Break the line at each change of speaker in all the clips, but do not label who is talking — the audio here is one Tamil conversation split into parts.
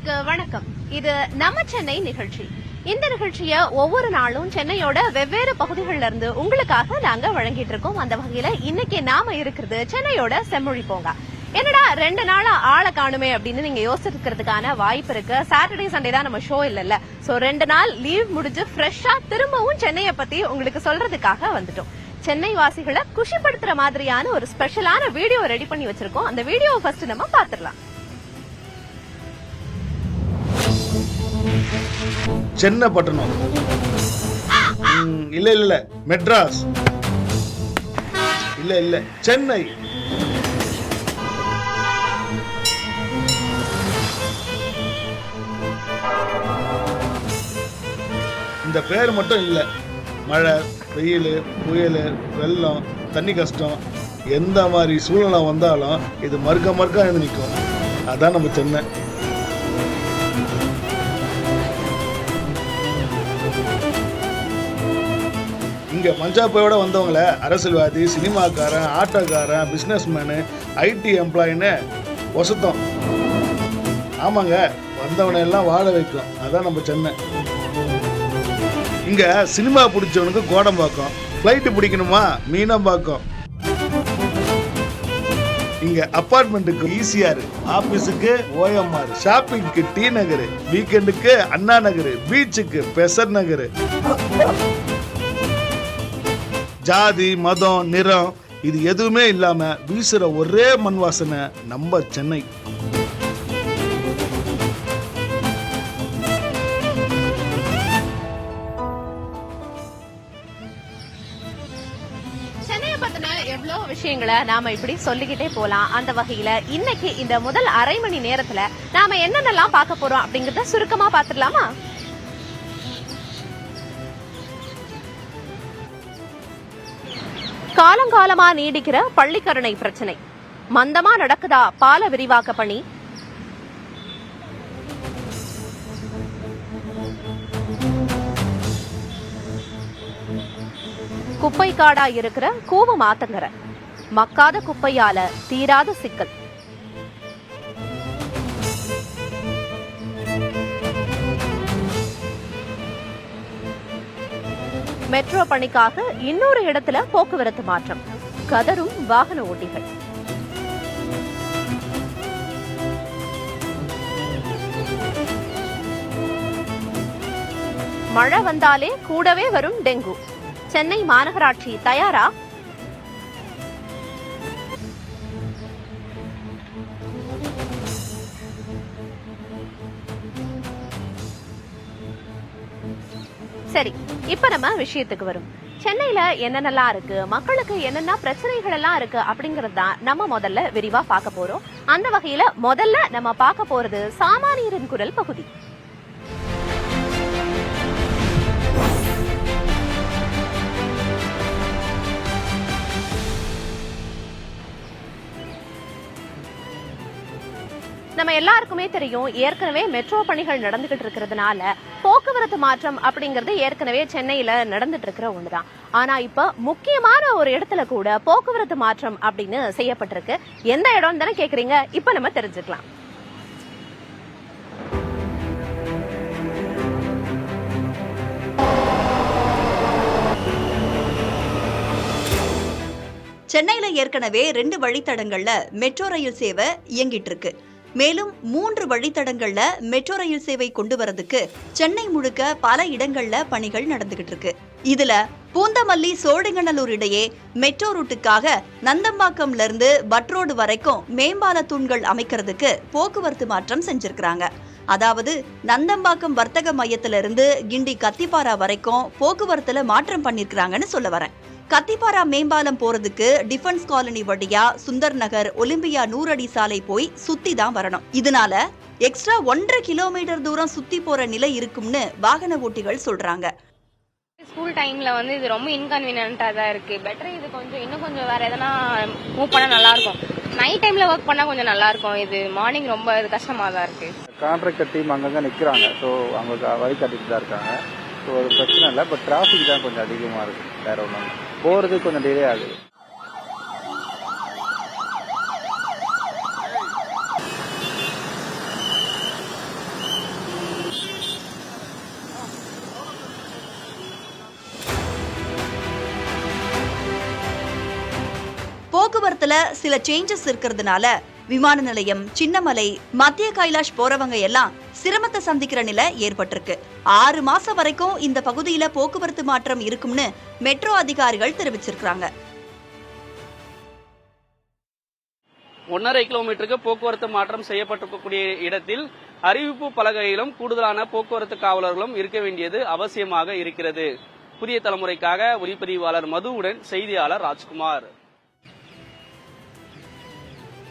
நேயர்களுக்கு வணக்கம். இது நம்ம சென்னை நிகழ்ச்சி. இந்த நிகழ்ச்சியை ஒவ்வொரு நாளும் சென்னையோட வெவ்வேறு பகுதிகளில இருந்து உங்களுக்காக நாங்க வழங்கிட்டு இருக்கோம். அந்த வகையில இன்னைக்கு நாம இருக்கிறது சென்னையோட செம்மொழி பூங்கா. என்னடா 2 நாளா ஆளை காணுமே அப்படின்னு நீங்க யோசிக்கிறதுக்கான வாய்ப்பு இருக்கு. சாட்டர்டே சண்டே தான் நம்ம ஷோ இல்ல. சோ 2 நாள் லீவ் முடிஞ்சு ஃப்ரெஷ்ஷா திரும்பவும் சென்னையை பத்தி உங்களுக்கு சொல்றதுக்காக வந்துட்டோம். சென்னை வாசிகளை குஷிப்படுத்துற மாதிரியான ஒரு ஸ்பெஷலான வீடியோ ரெடி பண்ணி வச்சிருக்கோம். அந்த வீடியோவை ஃபர்ஸ்ட் நம்ம பாத்துடலாம்.
சென்னை பட்டணம் இல்ல மெட்ராஸ் இல்ல சென்னை. இந்த பேர் மட்டும் இல்ல, மழை, வெயில், புயல், வெள்ளம், தண்ணி கஷ்டம், எந்த மாதிரி சூழ்நிலை வந்தாலும் இது மறுக்க எழுந்து நிற்கும். அதான் நம்ம சென்னை. இங்கே பஞ்சாபோட வந்தவங்கள அரசியல்வாதி, சினிமாக்காரன், ஆட்டோக்காரன், பிஸ்னஸ் மேனு, ஐடி எம்ப்ளாயின்னு வசத்தம். ஆமாங்க, வந்தவனை எல்லாம் வாழ வைக்கும். அதான் நம்ம சென்னை. இங்கே சினிமா பிடிச்சவனுக்கு கோடம்பாக்கம், ஃப்ளைட்டு பிடிக்கணுமா மீனம்பாக்கம். இங்கே அப்பார்ட்மெண்ட்டுக்கு ஈசிஆர், ஆஃபீஸுக்கு ஓஎம்ஆர், ஷாப்பிங்க்கு டி நகர், வீக்கெண்டுக்கு அண்ணா நகர், பீச்சுக்கு பெசர் நகர். ஜாதி, மதம், நிறம் இது எதுவுமே இல்லாம வீசுற ஒரே மண் வாசனை நம்ம சென்னை.
சென்னையை பத்தின எவ்வளவு விஷயங்களை நாம இப்படி சொல்லிக்கிட்டே போலாம். அந்த வகையில இன்னைக்கு இந்த முதல் அரை மணி நேரத்துல நாம என்னென்னலாம் பார்க்க போறோம் அப்படிங்கறத சுருக்கமா பாத்துடலாமா? காலங்காலமா நீடிக்கிற பள்ளிக்கரணை பிரச்சனை, மந்தமா நடக்குதா பால விரிவாக்க பணி, குப்பை காடா இருக்கிற கூவம் ஆத்தங்கரை, மக்காத குப்பையால தீராத சிக்கல், மெட்ரோ பணிக்காக இன்னொரு இடத்துல போக்குவரத்து மாற்றம், கதரும் வாகன ஓட்டிகள். மழை வந்தாலே கூடவே வரும் டெங்கு, சென்னை மாநகராட்சி தயாரா? சரி, இப்ப நம்ம விஷயத்துக்கு வரும். சென்னையில என்னென்னலாம் இருக்கு, மக்களுக்கு என்னென்ன பிரச்சனைகள் எல்லாம் இருக்கு அப்படிங்கறது தான் நம்ம முதல்ல விரிவா பார்க்க போறோம். அந்த வகையில முதல்ல நம்ம பார்க்க போறது சாமானியரின் குரல் பகுதி. நம்ம எல்லாருக்குமே தெரியும், ஏற்கனவே மெட்ரோ பணிகள் நடந்துகிட்டு இருக்கிறதுனால போக்குவரத்து மாற்றம் அப்படிங்கறது ஏற்கனவே சென்னையில நடந்துட்டு இருக்கிற ஒண்ணுதான். ஆனா இப்ப முக்கியமான ஒரு இடத்துல கூட போக்குவரத்து மாற்றம் அப்படின்னு செய்யப்பட்டிருக்கு. எந்த இடம் தானே கேக்குறீங்க? இப்ப நம்ம தெரிஞ்சுக்கலாம்.
சென்னையில ஏற்கனவே 2 வழித்தடங்கள்ல மெட்ரோ ரயில் சேவை இயங்கிட்டு இருக்கு. மேலும் 3 வழித்தடங்கள்ல மெட்ரோ ரயில் சேவை கொண்டு வரதுக்கு சென்னை முழுக்க பல இடங்கள்ல பணிகள் நடந்துகிட்டு இருக்கு. இதுல பூந்தமல்லி சோழிங்கநல்லூர் இடையே மெட்ரோ ரூட்டுக்காக நந்தம்பாக்கம்ல இருந்து பட் ரோடு வரைக்கும் மேம்பால தூண்கள் அமைக்கிறதுக்கு போக்குவரத்து மாற்றம் செஞ்சிருக்கிறாங்க. அதாவது நந்தம்பாக்கம் வர்த்தக மையத்திலிருந்து கிண்டி கத்திப்பாரா வரைக்கும் போக்குவரத்துல மாற்றம் பண்ணிருக்கிறாங்கன்னு சொல்ல வரேன். கத்திப்பாரா மேம்பாலம் போறதுக்கு டிஃபென்ஸ் காலனி வழியா சுந்தர் நகர், ஒலிம்பியா 100 அடி சாலை போய் சுத்தி தான் வரணும். இதனால எக்ஸ்ட்ரா 1.5 கிலோமீட்டர் தூரம் சுத்தி போற நிலை இருக்கும்னு வாகன ஓட்டிகள் சொல்றாங்க.
ஸ்கூல் டைம்ல இது ரொம்ப இன்கன்வீனியன்ட்டா தான் இருக்கு. பெட்டர் இது இன்னும் கொஞ்சம் வேற எதனா மூவ் பண்ணா நல்லா இருக்கும். நைட் டைம்ல ஒர்க் பண்ணா கொஞ்சம் நல்லா இருக்கும். இது மார்னிங் ரொம்ப கஷ்டமா தான் இருக்கு.
கான்ட்ராக்டர் டீம் அங்கங்க நிக்கிறாங்க. ஸோ அவங்க வழி கட்டிட்டு தான் இருக்காங்க. ஸோ ஒரு பிரச்சனை இல்லை. பட் டிராஃபிக் தான் கொஞ்சம் அதிகமா இருக்கு. வேற ஒன்றும் போறது கொஞ்சம் டிலே ஆகுது.
போக்குவரத்துல சில சேஞ்சஸ் இருக்கிறதுனால விமான நிலையம், சின்னமலை, மத்திய கைலாஷ் போறவங்க எல்லாம் சிரமத்தை சந்திக்கிற நிலை ஏற்பட்டிருக்கு. 6 மாசம் வரைக்கும் இந்த பகுதியில போக்குவரத்து மாற்றம் இருக்கும்னு மெட்ரோ அதிகாரிகள் தெரிவிச்சிருக்காங்க.
1.5 கிலோமீட்டருக்கு போக்குவரத்து மாற்றம் செய்யப்பட்டிருக்கக்கூடிய இடத்தில் அறிவிப்பு பலகையிலும் கூடுதலான போக்குவரத்து காவலர்களும் இருக்க வேண்டியது அவசியமாக இருக்கிறது. புதிய தலைமுறைக்காக ஒளிப்பதிவாளர் மதுவுடன் செய்தியாளர் ராஜ்குமார்.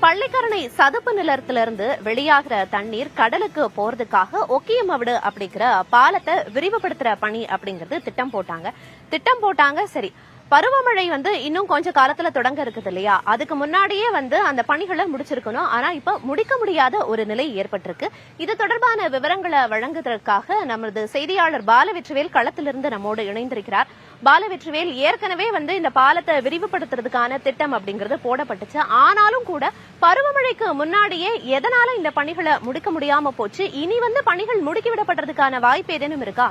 பள்ளிக்கரணை சதுப்பு நிலத்திலிருந்து வெளியாகிற தண்ணீர் கடலுக்கு போறதுக்காக ஒக்கியமவிடு அப்படிங்கிற பாலத்தை விரிவுபடுத்துற பணி அப்படிங்கிறது திட்டம் போட்டாங்க. சரி, பருவமழை இன்னும் கொஞ்ச காலத்துல தொடங்க இருக்குது இல்லையா? அதுக்கு முன்னாடியே அந்த பணிகளை முடிச்சிருக்கணும். ஆனா இப்ப முடிக்க முடியாத ஒரு நிலை ஏற்பட்டிருக்கு. இது தொடர்பான விவரங்களை வழங்குவதற்காக நமது செய்தியாளர் பாலவெற்றிவேல் களத்திலிருந்து நம்மோடு இணைந்திருக்கிறார். பாலவெற்றிவேல், ஏற்கனவே இந்த பாலத்தை விரிவுபடுத்துறதுக்கான திட்டம் அப்படிங்கிறது போடப்பட்டுச்சு. ஆனாலும் கூட பருவமழைக்கு முன்னாடியே எதனால இந்த பணிகளை முடிக்க முடியாம போச்சு? இனி பணிகள் முடுக்கிவிடப்படுறதுக்கான வாய்ப்பு ஏதேனும் இருக்கா?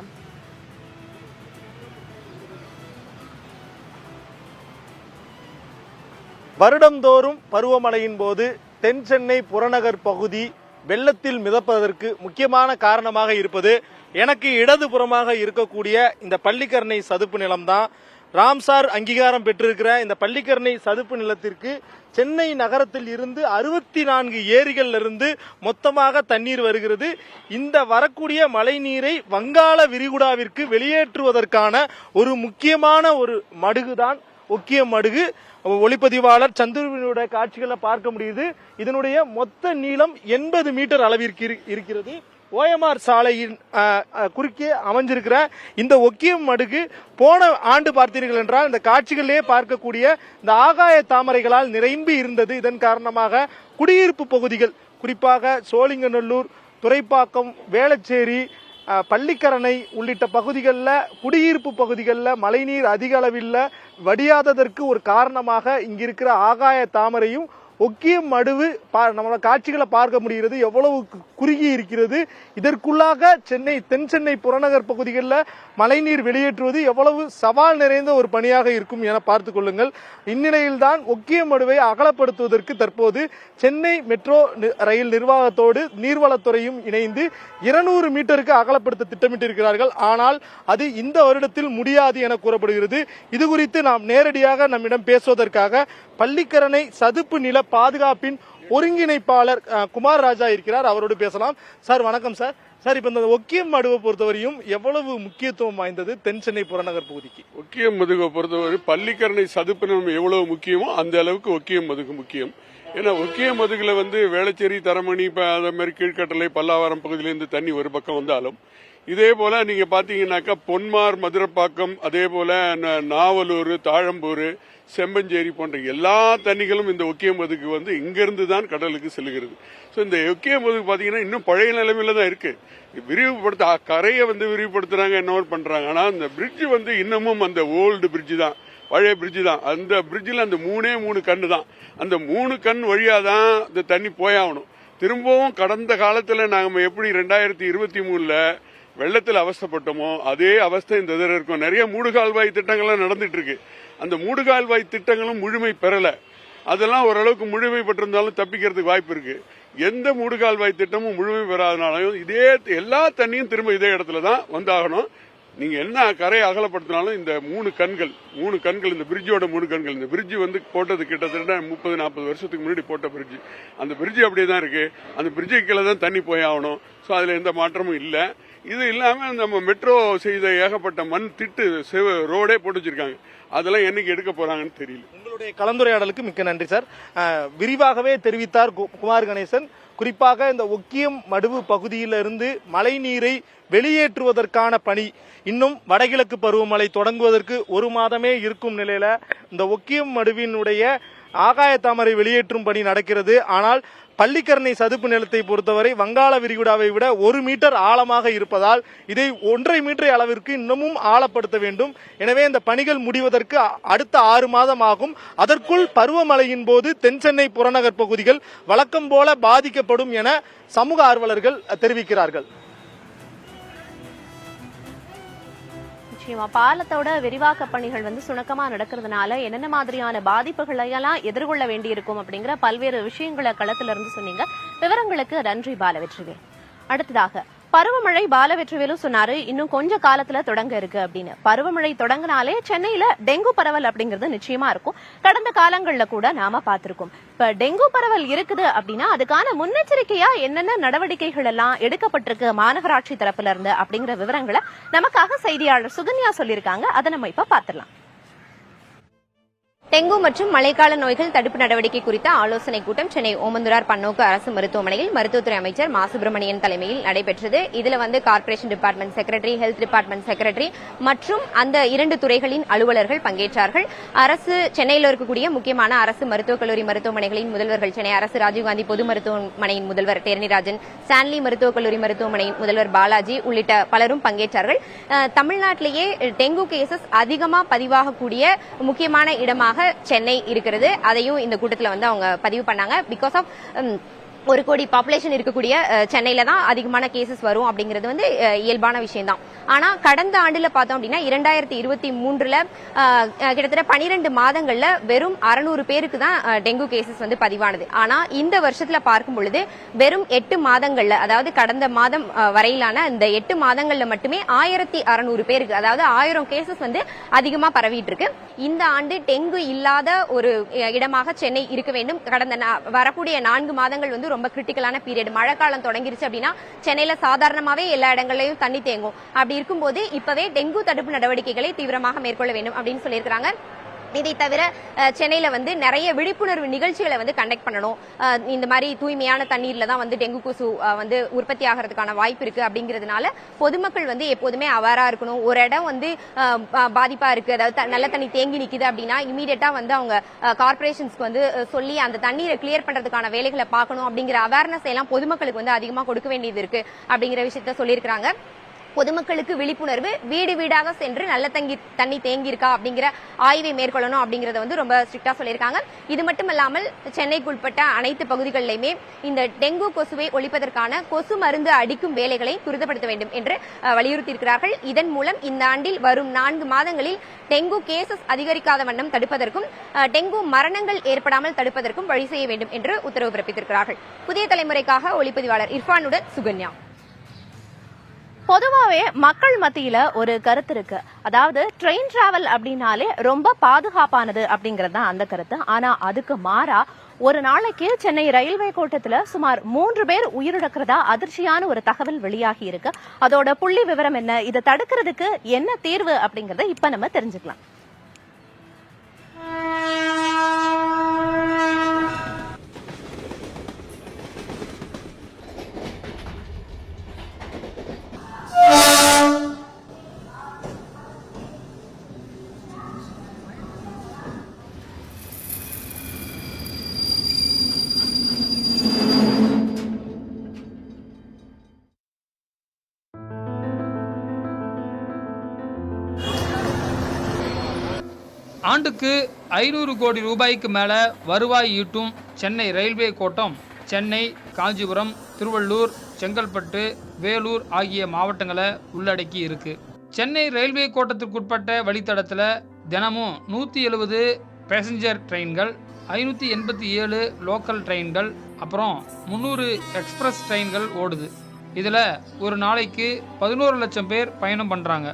வருடந்தோறும் பருவமழையின் போது தென் சென்னை புறநகர் பகுதி வெள்ளத்தில் மிதப்பதற்கு முக்கியமான காரணமாக இருப்பது எனக்கு இடதுபுறமாக இருக்கக்கூடிய இந்த பள்ளிக்கரணை சதுப்பு நிலம்தான். ராம்சார் அங்கீகாரம் பெற்றிருக்கிற இந்த பள்ளிக்கரணை சதுப்பு நிலத்திற்கு சென்னை நகரத்தில் இருந்து 64 ஏரிகள்ல இருந்து மொத்தமாக தண்ணீர் வருகிறது. இந்த வரக்கூடிய மழை நீரை வங்காள விரிகுடாவிற்கு வெளியேற்றுவதற்கான ஒரு முக்கியமான ஒரு மடுகுதான் ஒக்கியம் மடுகு. ஒளிப்பதிவாளர் சந்துருவினுடைய காட்சிகளை பார்க்க முடியுது. இதனுடைய மொத்த நீளம் 80 மீட்டர் அளவிற்கு இருக்கிறது. OMR சாலையின் குறுக்கே அமைஞ்சிருக்கிற இந்த ஒக்கியம் மடுகு போன ஆண்டு பார்த்தீர்கள் என்றால் இந்த காட்சிகளிலே பார்க்கக்கூடிய இந்த ஆகாய தாமரைகளால் நிரம்பி இருந்தது. இதன் காரணமாக குடியிருப்பு பகுதிகள், குறிப்பாக சோழிங்கநல்லூர், துறைப்பாக்கம், வேளச்சேரி, பள்ளிக்கரணை உள்ளிட்ட பகுதிகளில், குடியிருப்பு பகுதிகளில் மழைநீர் அதிக அளவில் வடியாததற்கு ஒரு காரணமாக இங்கிருக்கிற ஆகாய தாமரையும் ஒக்கியம் மடுவு நம்ம காட்சிகளை பார்க்க முடிகிறது. எவ்வளவு குறுகி இருக்கிறது. இதற்குள்ளாக தென் சென்னை புறநகர் பகுதிகளில் மழைநீர் வெளியேற்றுவது எவ்வளவு சவால் நிறைந்த ஒரு பணியாக இருக்கும் என பார்த்துக் கொள்ளுங்கள். இந்நிலையில்தான் ஒக்கியம் மடுவை அகலப்படுத்துவதற்கு தற்போது சென்னை மெட்ரோ ரயில் நிர்வாகத்தோடு நீர்வளத்துறையும் இணைந்து 200 மீட்டருக்கு அகலப்படுத்த திட்டமிட்டிருக்கிறார்கள். ஆனால் அது இந்த வருடத்தில் முடியாது என கூறப்படுகிறது. இது குறித்து நாம் நேரடியாக நம்மிடம் பேசுவதற்காக பள்ளிக்கரணை சதுப்பு நில பாதுகாப்பின் ஒருங்கிணைப்பாளர் குமார் ராஜா இருக்கிறார். அவரோடு பேசலாம். சார் வணக்கம் சார். சார், இப்ப இந்த ஒக்கியம் மடுவை பொறுத்தவரையும் எவ்வளவு முக்கியத்துவம் வாய்ந்தது தென் சென்னை புறநகர் பகுதிக்கு?
ஒக்கியம் மதுவை பொறுத்தவரை பள்ளிக்கரணை சதுப்பு நிலம் எவ்வளவு முக்கியமோ அந்த அளவுக்கு ஒக்கியம் மதுகு முக்கியம். ஏன்னா ஒக்கியம் மதுகுல வேளச்சேரி, தரமணி, அதே மாதிரி கீழ்கட்டளை, பல்லாவரம் பகுதியிலிருந்து தண்ணி ஒரு பக்கம் வந்தாலும், இதே போல நீங்க பாத்தீங்கன்னாக்கா பொன்மார், மதுரப்பாக்கம், அதே போல நாவலூர், தாழம்பூர், செம்பஞ்சேரி போன்ற எல்லா தண்ணிகளும் இந்த ஒக்கியம் மதுக்கு இங்கிருந்து தான் கடலுக்கு செல்கிறது. ஸோ இந்த ஒக்கியம் மதுக்கு பாத்தீங்கன்னா இன்னும் பழைய நிலைமையில தான் இருக்கு. விரிவுபடுத்த கரையை விரிவுபடுத்துறாங்க, என்ன பண்றாங்க. ஆனா அந்த பிரிட்ஜ் இன்னமும் அந்த ஓல்டு பிரிட்ஜ் தான், பழைய பிரிட்ஜ் தான். அந்த பிரிட்ஜில் அந்த 3 கண்ணு தான். அந்த 3 கண் வழியா தான் இந்த தண்ணி போயாகணும். திரும்பவும் கடந்த காலத்துல நாம எப்படி 2023ல வெள்ளத்தில் அவஸ்தைப்பட்டோமோ அதே அவஸ்தை இந்த தடவை இருக்கும். நிறைய மூடுகால்வாய் திட்டங்கள்லாம் நடந்துட்டு இருக்கு. அந்த மூடுகால்வாய் திட்டங்களும் முழுமை பெறல. அதெல்லாம் ஓரளவுக்கு முழுமை பெற்றிருந்தாலும் தப்பிக்கிறதுக்கு வாய்ப்பு இருக்கு. எந்த மூடுகால்வாய் திட்டமும் முழுமை பெறாதனாலும் இதே எல்லா தண்ணியும் திரும்ப இதே இடத்துல தான் வந்தாகணும். நீங்க என்ன கரையை அகலப்படுத்தினாலும் இந்த 3 கண்கள் இந்த பிரிட்ஜோட 3 கண்கள். இந்த பிரிட்ஜ் போட்டது கிட்டத்தட்ட 30-40 வருஷத்துக்கு முன்னாடி போட்ட பிரிட்ஜ். அந்த பிரிட்ஜ் அப்படியே தான் இருக்கு. அந்த பிரிட்ஜுக்கு கீழே தான் தண்ணி போயாகணும். ஸோ அதுல எந்த மாற்றமும் இல்லை. இது இல்லாம நம்ம மெட்ரோ செய்த ஏகப்பட்ட மண் திட்டு ரோடே போட்டு வச்சிருக்காங்க. அதெல்லாம் என்னைக்கு எடுக்க போறாங்கன்னு தெரியல.
உங்களுடைய கலந்துரையாடலுக்கு மிக்க நன்றி சார். விரிவாகவே தெரிவித்தார் குமார் கணேசன். குறிப்பாக இந்த ஒக்கியம் மடுவு பகுதியிலிருந்து மழை நீரை வெளியேற்றுவதற்கான பணி இன்னும் வடகிழக்கு பருவமழை தொடங்குவதற்கு 1 மாதமே இருக்கும் நிலையில இந்த ஒக்கியம் மடுவினுடைய ஆகாய தாமரை வெளியேற்றும் பணி நடக்கிறது. ஆனால் பள்ளிக்கரணை சதுப்பு நிலத்தை பொறுத்தவரை வங்காள விரிகுடாவை விட 1 மீட்டர் ஆழமாக இருப்பதால் இதை 1.5 மீட்டர் அளவிற்கு இன்னமும் ஆழப்படுத்த வேண்டும். எனவே இந்த பணிகள் முடிவதற்கு அடுத்த 6 மாதம் ஆகும். அதற்குள் பருவமழையின் போது தென் சென்னை புறநகர் பகுதிகள் வழக்கம் போல பாதிக்கப்படும் என சமூக ஆர்வலர்கள் தெரிவிக்கிறார்கள்.
நிச்சயமா பாலத்தோட விரிவாக்க பணிகள் வந்து சுணக்கமா நடக்கிறதுனால என்னென்ன மாதிரியான பாதிப்புகளை எல்லாம் எதிர்கொள்ள வேண்டியிருக்கும் அப்படிங்கிற பல்வேறு விஷயங்களை களத்துல இருந்து சொன்னீங்க. விவரங்களுக்கு நன்றி பாலவெற்றிவேல். அடுத்ததாக பருவமழை பாலவெற்றிவேலும் சொன்னாரு இன்னும் கொஞ்ச காலத்துல தொடங்க இருக்கு அப்படின்னு. பருவமழை தொடங்கினாலே சென்னையில டெங்கு பரவல் அப்படிங்கிறது நிச்சயமா இருக்கும். கடந்த காலங்கள்ல கூட நாம பார்த்திருக்கோம். இப்ப டெங்கு பரவல் இருக்குது அப்படின்னா அதுக்கான முன்னெச்சரிக்கையா என்னென்ன நடவடிக்கைகள் எல்லாம் எடுக்கப்பட்டிருக்கு மாநகராட்சி தரப்புல இருந்து அப்படிங்கிற விவரங்களை நமக்காக செய்தியாளர் சுகன்யா சொல்லியிருக்காங்க. அதை நம்ம இப்ப பாத்துடலாம்.
டெங்கு மற்றும் மழைக்கால நோய்கள் தடுப்பு நடவடிக்கை குறித்த ஆலோசனைக் கூட்டம் சென்னை ஓமந்தூரார் பன்னோக்கு அரசு மருத்துவமனையில் மருத்துவத்துறை அமைச்சர் மா சுப்பிரமணியன் தலைமையில் நடைபெற்றது. இதுல corporation department secretary, health department secretary மற்றும் அந்த 2 துறைகளின் அலுவலர்கள் பங்கேற்றார்கள். அரசு சென்னையில் இருக்கக்கூடிய முக்கியமான அரசு மருத்துவக் கல்லூரி மருத்துவமனைகளின் முதல்வர்கள், சென்னை அரசு ராஜீவ்காந்தி பொது மருத்துவமனையின் முதல்வர் டேரணிராஜன், ஸ்டான்லி மருத்துவக் கல்லூரி மருத்துவமனையின் முதல்வர் பாலாஜி உள்ளிட்ட பலரும் பங்கேற்றார்கள். தமிழ்நாட்டிலேயே டெங்கு கேசஸ் அதிகமா பதிவாகக்கூடிய முக்கியமான இடமாக சென்னை இருக்கிறது. அதையும் இந்த கூட்டத்தில் அவங்க பதிவு பண்ணாங்க. பிகாஸ் ஆஃப் 1 கோடி பாப்புலேஷன் இருக்கக்கூடிய சென்னையில தான் அதிகமான கேசஸ் வரும் அப்படிங்கிறது இயல்பான விஷயம் தான். ஆனா கடந்த ஆண்டுல பார்த்தோம் அப்படின்னா 2023ல கிட்டத்தட்ட 12 மாதங்கள்ல வெறும் 600 பேருக்கு தான் டெங்கு கேசஸ் பதிவானது. ஆனா இந்த வருஷத்துல பார்க்கும் பொழுது வெறும் 8 மாதங்கள்ல, அதாவது கடந்த மாதம் வரையிலான இந்த 8 மாதங்கள்ல மட்டுமே 1600 பேருக்கு, அதாவது 1000 கேசஸ் அதிகமா பரவிட்டு இருக்கு. இந்த ஆண்டு டெங்கு இல்லாத ஒரு இடமாக சென்னை இருக்க வேண்டும். கடந்த வரக்கூடிய 4 மாதங்கள் ரொம்ப கிரிட்டிக்கலான பீரியட். மழை காலம் தொடங்கிருச்சு அப்படின்னா சென்னையில சாதாரணமாவே எல்லா இடங்களையும் தண்ணி தேங்கும். அப்படி இருக்கும்போது இப்பவே டெங்கு தடுப்பு நடவடிக்கைகளை தீவிரமாக மேற்கொள்ள வேண்டும் அப்படின்னு சொல்லியிருக்காங்க. இதை தவிர சென்னையில நிறைய விழிப்புணர்வு நிகழ்ச்சிகளை கண்டக்ட் பண்ணணும். இந்த மாதிரி தூய்மையான தண்ணீர்ல தான் டெங்கு கொசு உற்பத்தி ஆகிறதுக்கான வாய்ப்பு இருக்கு. அப்படிங்கிறதுனால பொதுமக்கள் எப்போதுமே அவேரா இருக்கணும். ஒரு இடம் பாதிப்பா இருக்கு, அதாவது நல்ல தண்ணி தேங்கி நிக்குது அப்படின்னா இமீடியட்டா அவங்க கார்பரேஷன்ஸ்க்கு சொல்லி அந்த தண்ணீரை கிளியர் பண்றதுக்கான வேலைகளை பார்க்கணும். அப்படிங்கிற அவேர்னஸ் எல்லாம் பொதுமக்களுக்கு அதிகமா கொடுக்க வேண்டியது இருக்கு அப்படிங்கிற விஷயத்த சொல்லியிருக்காங்க. பொதுமக்களுக்கு விழிப்புணர்வு, வீடு வீடாக சென்று நல்ல தண்ணி தேங்கி இருக்கா அப்படிங்கிற ஆய்வை மேற்கொள்ளணும் அப்படிங்கறத ரொம்ப ஸ்ட்ரிக்டா சொல்லியிருக்காங்க. இது மட்டுமல்லாமல் சென்னைக்குட்பட்ட அனைத்து பகுதிகளிலுமே இந்த டெங்கு கொசுவை ஒழிப்பதற்கான கொசு மருந்து அடிக்கும் வேலைகளை துரிதப்படுத்த வேண்டும் என்று வலியுறுத்தியிருக்கிறார்கள். இதன் மூலம் இந்த ஆண்டில் வரும் 4 மாதங்களில் டெங்கு கேசஸ் அதிகரிக்காத வண்ணம் தடுப்பதற்கும் டெங்கு மரணங்கள் ஏற்படாமல் தடுப்பதற்கும் வழி செய்ய வேண்டும் என்று உத்தரவு பிறப்பித்திருக்கிறார்கள். புதிய தலைமுறைக்காக ஒளிப்பதிவாளர் இர்ஃபானுடன் சுகன்யா.
பொதுவாவே மக்கள் மத்தியில ஒரு கருத்து இருக்கு. அதாவது ட்ரெயின் டிராவல் அப்படின்னாலே ரொம்ப பாதுகாப்பானது அப்படிங்கறது தான் அந்த கருத்து. ஆனா அதுக்கு மாறா ஒரு நாளைக்கு சென்னை ரயில்வே கோட்டத்துல சுமார் 3 பேர் உயிரிழக்கிறதா அதிர்ச்சியான ஒரு தகவல் வெளியாகி இருக்கு. அதோட புள்ளி விவரம் என்ன, இதை தடுக்கிறதுக்கு என்ன தீர்வு அப்படிங்கறத இப்ப நம்ம தெரிஞ்சுக்கலாம்.
ஆண்டுக்கு 500 கோடி ரூபாய்க்கு மேலே வருவாய் ஈட்டும் சென்னை ரயில்வே கோட்டம் சென்னை, காஞ்சிபுரம், திருவள்ளூர், செங்கல்பட்டு, வேலூர் ஆகிய மாவட்டங்களை உள்ளடக்கி இருக்கு. சென்னை ரயில்வே கோட்டத்திற்குட்பட்ட வழித்தடத்தில் தினமும் 170 பேசஞ்சர் ட்ரெயின்கள், 587 லோக்கல் ட்ரெயின்கள், அப்புறம் 300 எக்ஸ்பிரஸ் ட்ரெயின்கள் ஓடுது. இதில் ஒரு நாளைக்கு 11 லட்சம் பேர் பயணம் பண்ணுறாங்க.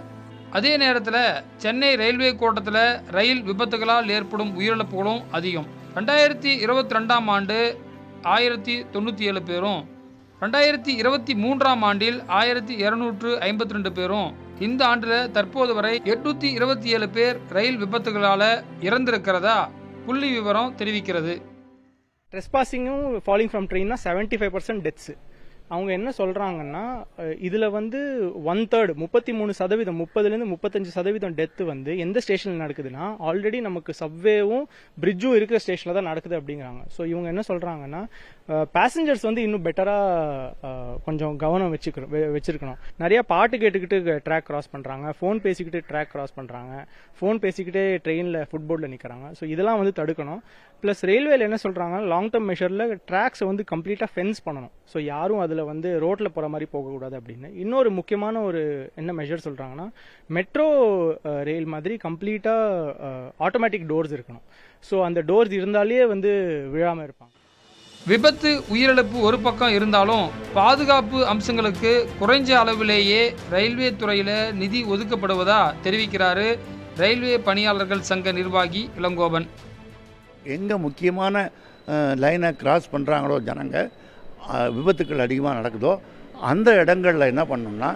அதே நேரத்தில் சென்னை ரயில்வே கோட்டத்தில் ரயில் விபத்துகளால் ஏற்படும் உயிரிழப்புகளும் அதிகம். 2022ஆம் ஆண்டு 1097 பேரும், 2023ஆம் ஆண்டில் 1252 பேரும், இந்த ஆண்டில் தற்போது வரை 827 பேர் ரயில் விபத்துகளால் இறந்திருக்கிறதா புள்ளி விவரம் தெரிவிக்கிறது.
ட்ரெஸ்பாசிங்கும் ஃபாலிங் ஃப்ரம் ட்ரெயின்னா 75% டெத்ஸு. அவங்க என்ன சொல்றாங்கன்னா இதுல 1/3 33%, 30லேருந்து 35% டெத்து எந்த ஸ்டேஷன்ல நடக்குதுன்னா ஆல்ரெடி நமக்கு சப்வேவும் பிரிட்ஜும் இருக்கிற ஸ்டேஷன்ல தான் நடக்குது அப்படிங்கிறாங்க. ஸோ இவங்க என்ன சொல்றாங்கன்னா பேசஞ்சர்ஸ் வந்து இன்னும் பெட்டராக கொஞ்சம் கவனம் வச்சிருக்கணும். நிறைய பாட்டு கேட்டுக்கிட்டு ட்ராக் கிராஸ் பண்ணுறாங்க, ஃபோன் பேசிக்கிட்டு ட்ராக் கிராஸ் பண்ணுறாங்க, ஃபோன் பேசிக்கிட்டே ட்ரெயினில் ஃபுட்போர்டில் நிற்கிறாங்க. ஸோ இதெல்லாம் வந்து தடுக்கணும். ப்ளஸ் ரயில்வேல என்ன சொல்கிறாங்க, லாங் டேர்ம் மெஷரில் ட்ராக்ஸை வந்து கம்ப்ளீட்டாக ஃபென்ஸ் பண்ணணும். ஸோ யாரும் அதில் வந்து ரோட்டில் போகிற மாதிரி போகக்கூடாது அப்படின்னு. இன்னொரு முக்கியமான ஒரு என்ன மெஷர் சொல்கிறாங்கன்னா, மெட்ரோ ரயில் மாதிரி கம்ப்ளீட்டாக ஆட்டோமேட்டிக் டோர்ஸ் இருக்கணும். ஸோ அந்த டோர்ஸ் இருந்தாலே வந்து விழாமல் இருப்பாங்க.
விபத்து உயிரிழப்பு ஒரு பக்கம் இருந்தாலும் பாதுகாப்பு அம்சங்களுக்கு குறைஞ்ச அளவிலேயே ரயில்வே துறையில் நிதி ஒதுக்கப்படுவதா தெரிவிக்கிறாரு ரயில்வே பணியாளர்கள் சங்க நிர்வாகி இளங்கோவன்.
எங்கே முக்கியமான லைனை கிராஸ் பண்ணுறாங்களோ ஜனங்க, விபத்துக்கள் அதிகமாக நடக்குதோ அந்த இடங்களில் என்ன பண்ணணும்னா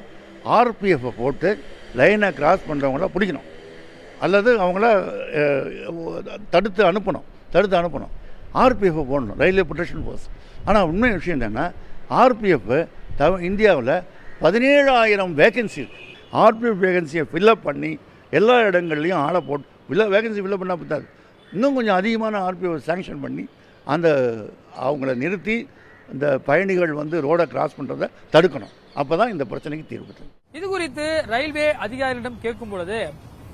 ஆர்பிஎஃப்பை போட்டு லைனை கிராஸ் பண்ணுறவங்கள பிடிக்கணும், அல்லது அவங்கள தடுத்து அனுப்பணும். ஆர்பிஎஃப்பை போடணும், ரயில்வே ப்ரொடெக்ஷன் ஃபோர்ஸ். ஆனால் உண்மை விஷயம் என்னென்னா, ஆர்பிஎஃப் இந்தியாவில் 17,000 வேகன்சி ஆர்பிஎஃப் வேகன்சியை ஃபில்லப் பண்ணி எல்லா இடங்கள்லையும் ஆளை போட்டு வேகன்சி ஃபில்லப் பண்ணால் பத்தாது, இன்னும் கொஞ்சம் அதிகமான ஆர்பிஎஃப் சாங்ஷன் பண்ணி அவங்கள நிறுத்தி இந்த பயணிகள் வந்து ரோடை கிராஸ் பண்ணுறதை தடுக்கணும். அப்போ தான் இந்த பிரச்சனைக்கு தீர்வு.
இது குறித்து ரயில்வே அதிகாரிகளிடம் கேட்கும் பொழுது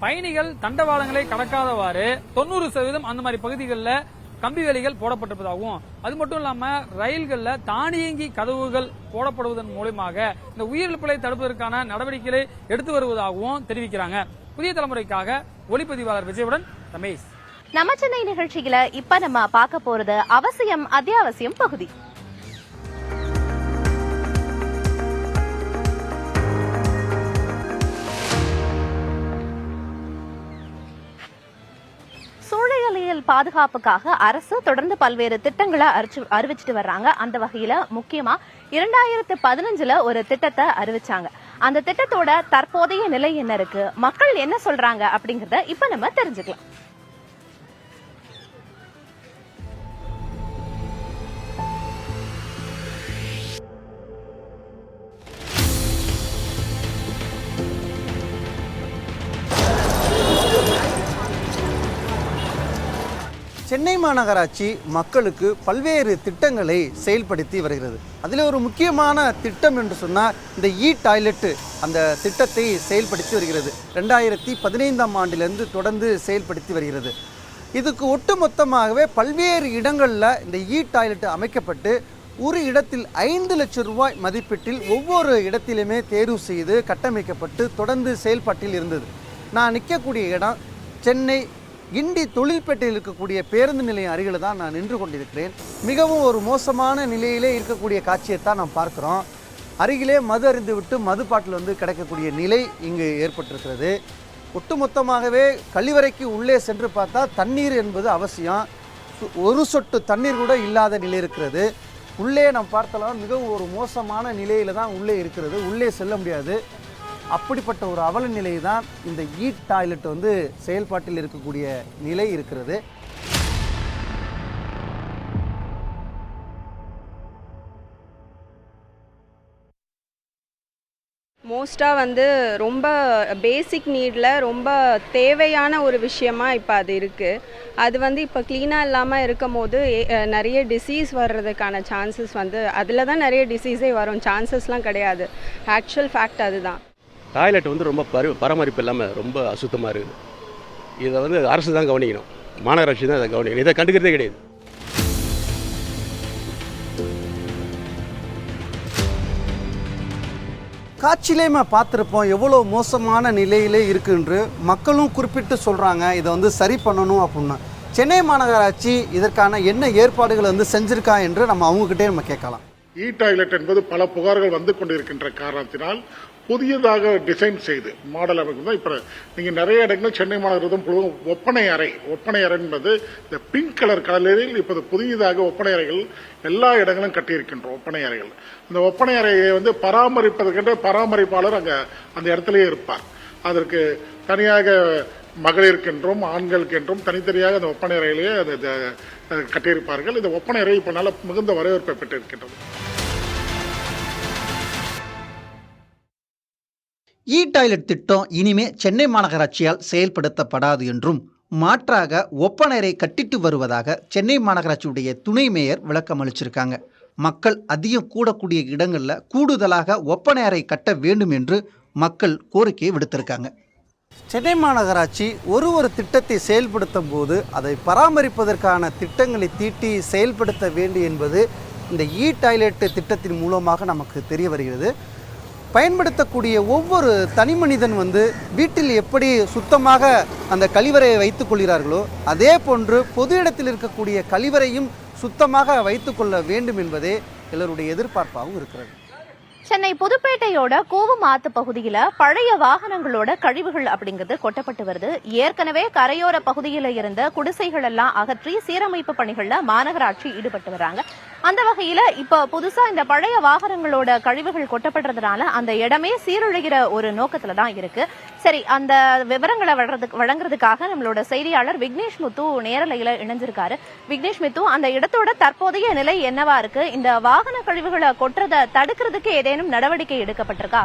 பயணிகள் தண்டவாளங்களை கடக்காதவாறு 90% அந்த மாதிரி பகுதிகளில் கம்பி வேலிகள் போடப்பட்டிருப்பதாகவும், அது மட்டும் இல்லாம ரயில்கள்ல தானியங்கி கதவுகள் போடப்படுவதன் மூலமாக இந்த உயிரிழப்புகளை தடுப்பதற்கான நடவடிக்கைகளை எடுத்து வருவதாகவும் தெரிவிக்கிறாங்க. புதிய தலைமுறைக்காக ஒளிப்பதிவாளர் விஜயுடன் ரமேஷ்.
நம்ம சென்னை நிகழ்ச்சியில இப்ப நம்ம பார்க்க போறது அவசியம் அத்தியாவசியம் பகுதி. சூழலியல் பாதுகாப்புக்காக அரசு தொடர்ந்து பல்வேறு திட்டங்களை அறிவிச்சிட்டு வர்றாங்க. அந்த வகையில முக்கியமா 2015 ஒரு திட்டத்தை அறிவிச்சாங்க. அந்த திட்டத்தோட தற்போதைய நிலை என்ன இருக்கு, மக்கள் என்ன சொல்றாங்க அப்படிங்கறத இப்ப நம்ம தெரிஞ்சுக்கலாம்.
சென்னை மாநகராட்சி மக்களுக்கு பல்வேறு திட்டங்களை செயல்படுத்தி வருகிறது. அதில் ஒரு முக்கியமான திட்டம் என்று சொன்னால் இந்த டாய்லெட்டு அந்த திட்டத்தை செயல்படுத்தி வருகிறது. 2015ஆம் ஆண்டிலிருந்து தொடர்ந்து செயல்படுத்தி வருகிறது. இதுக்கு ஒட்டுமொத்தமாகவே பல்வேறு இடங்களில் இந்த டாய்லெட்டு அமைக்கப்பட்டு ஒரு இடத்தில் 5 லட்சம் ரூபாய் மதிப்பீட்டில் ஒவ்வொரு இடத்திலுமே தேர்வு செய்து கட்டமைக்கப்பட்டு தொடர்ந்து செயல்பாட்டில் இருந்தது. நான் நிற்கக்கூடிய இடம் சென்னை கிண்டி தொழில்பேட்டையில் இருக்கக்கூடிய பேருந்து நிலையம் அருகில் தான் நான் நின்று கொண்டிருக்கிறேன். மிகவும் ஒரு மோசமான நிலையிலே இருக்கக்கூடிய காட்சியை தான் நாம் பார்க்குறோம். அருகிலே மது அறிந்து விட்டு மதுப்பாட்டில் வந்து கிடக்கக்கூடிய நிலை இங்கு ஏற்பட்டிருக்கிறது. ஒட்டுமொத்தமாகவே கழிவறைக்கு உள்ளே சென்று பார்த்தா தண்ணீர் என்பது அவசியம். ஒரு சொட்டு தண்ணீர் கூட இல்லாத நிலை இருக்கிறது. உள்ளே நாம் பார்த்தாலும் மிகவும் ஒரு மோசமான நிலையில் தான் உள்ளே இருக்கிறது. உள்ளே செல்ல முடியாது. அப்படிப்பட்ட ஒரு அவல நிலை தான் இந்த டாய்லெட் வந்து செயல்பாட்டில் இருக்கக்கூடிய நிலை இருக்கிறது.
மோஸ்ட்டாக வந்து ரொம்ப பேசிக் நீடில் ரொம்ப தேவையான ஒரு விஷயமா இப்போ அது இருக்குது. அது வந்து இப்போ க்ளீனாக இல்லாமல் இருக்கும் போது நிறைய டிசீஸ் வர்றதுக்கான சான்சஸ் வந்து அதில் தான் நிறைய டிசீஸே வரும், சான்சஸ்லாம் கிடையாது. ஆக்சுவல் ஃபேக்ட் அதுதான்.
டாய்லெட் வந்து ரொம்ப பராமரிப்பு இல்லாமல் ரொம்ப அசுத்தமாக இருக்குது. இதை வந்து அரசு தான் கவனிக்கணும், மாநகராட்சி தான் இதை கவனிக்கணும். இதை கண்டுக்கிறதே கிடையாது.
காட்சியிலேயே பார்த்துருப்போம் எவ்வளோ மோசமான நிலையிலே இருக்குன்று மக்களும் குறிப்பிட்டு சொல்கிறாங்க. இதை வந்து சரி பண்ணணும் அப்படின்னா சென்னை மாநகராட்சி இதற்கான என்ன ஏற்பாடுகளை வந்து செஞ்சுருக்கா என்று அவங்ககிட்டே நம்ம கேட்கலாம்.
டாய்லெட் என்பது பல புகார்கள் வந்து கொண்டிருக்கின்ற காரணத்தினால் புதியதாக டிசைன் செய்து மாடல் அமைக்கும். இப்போ நீங்கள் நிறைய இடங்கள் சென்னை மாநகரம் ஒப்பனை அறை என்பது இந்த பிங்க் கலர் கலரில் இப்போது புதியதாக ஒப்பனை அறைகள் எல்லா இடங்களும் கட்டியிருக்கின்றோம். ஒப்பனை அறைகள், இந்த ஒப்பனை அறையை வந்து பராமரிப்பதற்கென்ற பராமரிப்பாளர் அங்கே அந்த இடத்துலயே இருப்பார். அதற்கு தனியாக மகளிருக்கென்றும் ஆண்களுக்கென்றும் தனித்தனியாக அந்த ஒப்பனை அறையிலேயே அதை கட்டியிருப்பார்கள். இந்த ஒப்பனை அறை இப்போ நல்ல மிகுந்த வரவேற்பை பெற்றிருக்கின்றது.
டாய்லெட் திட்டம் இனிமே சென்னை மாநகராட்சியால் செயல்படுத்தப்படாது என்றும் மாற்றாக ஒப்பனை அறை கட்டிட்டு வருவதாக சென்னை மாநகராட்சியுடைய துணை மேயர் விளக்கம் அளிச்சிருக்காங்க. மக்கள் அதிகம் கூடக்கூடிய இடங்களில் கூடுதலாக ஒப்பனை அறை கட்ட வேண்டும் என்று மக்கள் கோரிக்கையை விடுத்திருக்காங்க. சென்னை மாநகராட்சி ஒரு திட்டத்தை செயல்படுத்தும் போது அதை பராமரிப்பதற்கான திட்டங்களை தீட்டி செயல்படுத்த வேண்டும் என்பது இந்த டாய்லெட் திட்டத்தின் மூலமாக நமக்கு தெரிய வருகிறது. பயன்படுத்தக்கூடிய ஒவ்வொரு தனி மனிதன் வீட்டில் எப்படி சுத்தமாக அந்த கழிவறையை வைத்துக் கொள்கிறார்களோ அதே போன்று பொது இடத்தில் இருக்கக்கூடிய கழிவறையும் சுத்தமாக வைத்துக்கொள்ள வேண்டும் என்பதே எல்லோருடைய எதிர்பார்ப்பாகவும் இருக்கிறது.
சென்னை புதுப்பேட்டையோட கூவமாத்து பகுதியில பழைய வாகனங்களோட கழிவுகள் அப்படிங்கிறது கொட்டப்பட்டு வருது. ஏற்கனவே கரையோர பகுதியில இருந்த குடிசைகள் எல்லாம் அகற்றி சீரமைப்பு பணிகள்ல மாநகராட்சி ஈடுபட்டு வராங்க. அந்த வகையில இப்ப புதுசா இந்த பழைய வாகனங்களோட கழிவுகள் கொட்டப்படுறதுனால அந்த இடமே சீரழிகிற ஒரு நோக்கத்துல தான் இருக்கு. சரி, அந்த விவரங்களை வழங்குறதுக்காக நம்மளோட செய்தியாளர் விக்னேஷ் முத்து நேரலையில இணைஞ்சிருக்காரு. விக்னேஷ் முத்து, அந்த இடத்தோட தற்போதைய நிலை என்னவா இருக்கு? இந்த வாகன கழிவுகளை கொட்டுறதை தடுக்கிறதுக்கு ஏதேனும் நடவடிக்கை எடுக்கப்பட்டிருக்கா?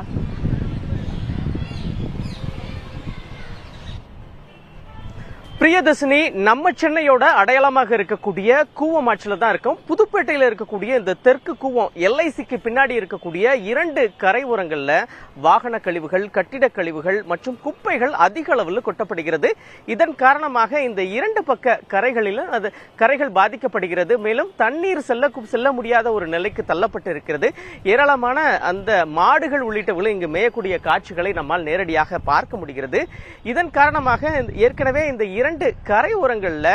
பிரியதர்ஷினி, நம்ம சென்னையோட அடையாளமாக இருக்கக்கூடிய கூவமாற்றில தான் இருக்கும். புதுப்பேட்டையில இருக்கக்கூடிய இந்த தெற்கு கூவம் எல்ஐசிக்கு பின்னாடி இருக்கக்கூடிய 2 கரை ஓரங்கள்ல வாகன கழிவுகள், கட்டிட கழிவுகள் மற்றும் குப்பைகள் அதிக அளவில் கொட்டப்படுகிறது. இதன் காரணமாக இந்த 2 பக்க கரைகளிலும் கரைகள் பாதிக்கப்படுகிறது. மேலும் தண்ணீர் செல்ல முடியாத ஒரு நிலைக்கு தள்ளப்பட்டு இருக்கிறது. ஏராளமான அந்த மாடுகள் உள்ளிட்டவர்கள் இங்கு மேயக்கூடிய காட்சிகளை நம்மால் நேரடியாக பார்க்க முடிகிறது. இதன் காரணமாக ஏற்கனவே இந்த 2 கரை ஓரங்கள்ல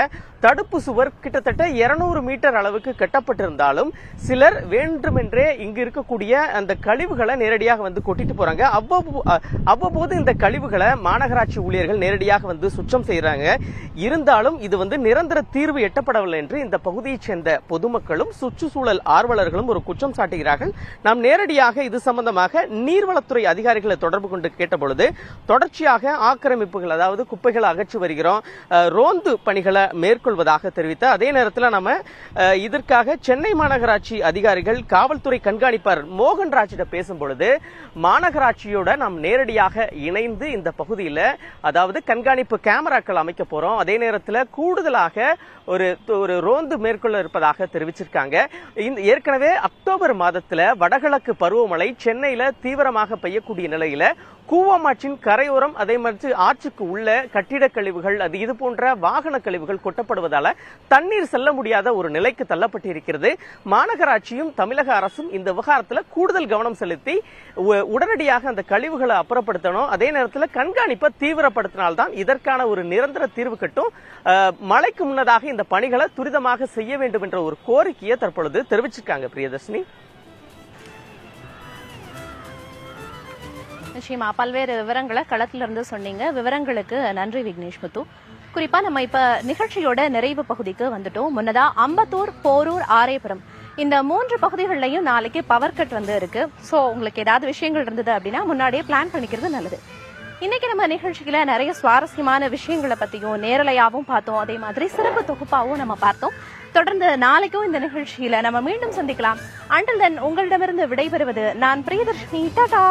தடுப்பு சுவர் கிட்டத்தட்ட 200 மீட்டர் அளவுக்கு கட்டப்பட்டிருந்தாலும் சிலர் வேண்டுமென்றே இங்கு இருக்கக்கூடிய அந்த கழிவுகளை நேரடியாக கொட்டிட்டு போறாங்க. அவ்வப்போது இந்த கழிவுகளை மாநகராட்சி ஊழியர்கள் நேரடியாக சுத்தம் செய்யறாங்க. இருந்தாலும் இது நிரந்தர தீர்வு எட்டப்படவில்லை என்று இந்த பகுதியைச் சேர்ந்த பொதுமக்களும் சுற்றுச்சூழல் ஆர்வலர்களும் ஒரு குற்றம் சாட்டுகிறார்கள். நாம் நேரடியாக இது சம்பந்தமாக நீர்வளத்துறை அதிகாரிகளை தொடர்பு கொண்டு கேட்டபொழுது தொடர்ச்சியாக ஆக்கிரமிப்புகள், அதாவது குப்பைகளை அகற்றி வருகிறோம், ரோந்து பணிகளை மேற்கொள்வதாக தெரிவித்த அதே நேரத்தில் நம்ம இதற்காக சென்னை மாநகராட்சி அதிகாரிகள், காவல்துறை கண்காணிப்பாளர் மோகன்ராஜிடம் பேசும்பொழுது மாநகராட்சியோட நாம் நேரடியாக இணைந்து இந்த பகுதியில் அதாவது கண்காணிப்பு கேமராக்கள் அமைக்க போறோம், அதே நேரத்தில் கூடுதலாக ஒரு ரோந்து மேற்கொள்ள இருப்பதாக தெரிவிச்சிருக்காங்க. ஏற்கனவே அக்டோபர் மாதத்தில் வடகிழக்கு பருவமழை சென்னையில தீவிரமாக பெய்யக்கூடிய நிலையில கூவமாற்றின் கரையோரம், அதே மாதிரி ஆற்றுக்கு உள்ள கட்டிட கழிவுகள், அது இது போன்ற வாகன கழிவுகள் கொட்டப்படுவதால தண்ணீர் செல்ல முடியாத ஒரு நிலைக்கு தள்ளப்பட்டிருக்கிறது. மாநகராட்சியும் தமிழக அரசும் இந்த விவகாரத்தில் கூடுதல் கவனம் செலுத்தி உடனடியாக அந்த கழிவுகளை அப்புறப்படுத்தணும், அதே நேரத்தில் கண்காணிப்பை தீவிரப்படுத்தினால்தான் இதற்கான ஒரு நிரந்தர தீர்வு கட்டும். மழைக்கு முன்னதாக இந்த பணிகளை துரிதமாக செய்ய வேண்டும் என்ற ஒரு கோரிக்கையை தற்பொழுது தெரிவிச்சிருக்காங்க. பிரியதர்ஷினி,
நிச்சயமா பல்வேறு விவரங்களை களத்துல இருந்து சொன்னீங்க. விவரங்களுக்கு நன்றி விக்னேஷ் முத்து. குறிப்பா நம்ம இப்ப நிகழ்ச்சியோட நிறைவு பகுதிக்கு வந்துட்டோம். முன்னதா அம்பத்தூர், போரூர், ஆரேபுரம் இந்த 3 பகுதிகளிலையும் நாளைக்கு பவர் கட் இருக்கு. சோ உங்களுக்கு ஏதாவது விஷயங்கள் இருந்தது அப்படின்னா முன்னாடியே பிளான் பண்ணிக்கிறது நல்லது. இன்னைக்கு நம்ம நிகழ்ச்சியில நிறைய சுவாரஸ்யமான விஷயங்களை பத்தியும் நேரலையாவும் பார்த்தோம், அதே மாதிரி சிறப்பு தொகுப்பாவும் நம்ம பார்த்தோம். தொடர்ந்து நாளைக்கும் இந்த நிகழ்ச்சியில நம்ம மீண்டும் சந்திக்கலாம். அண்டில் தென் உங்களிடமிருந்து விடைபெறுவது நான் பிரியதர்ஷினி. டாடா.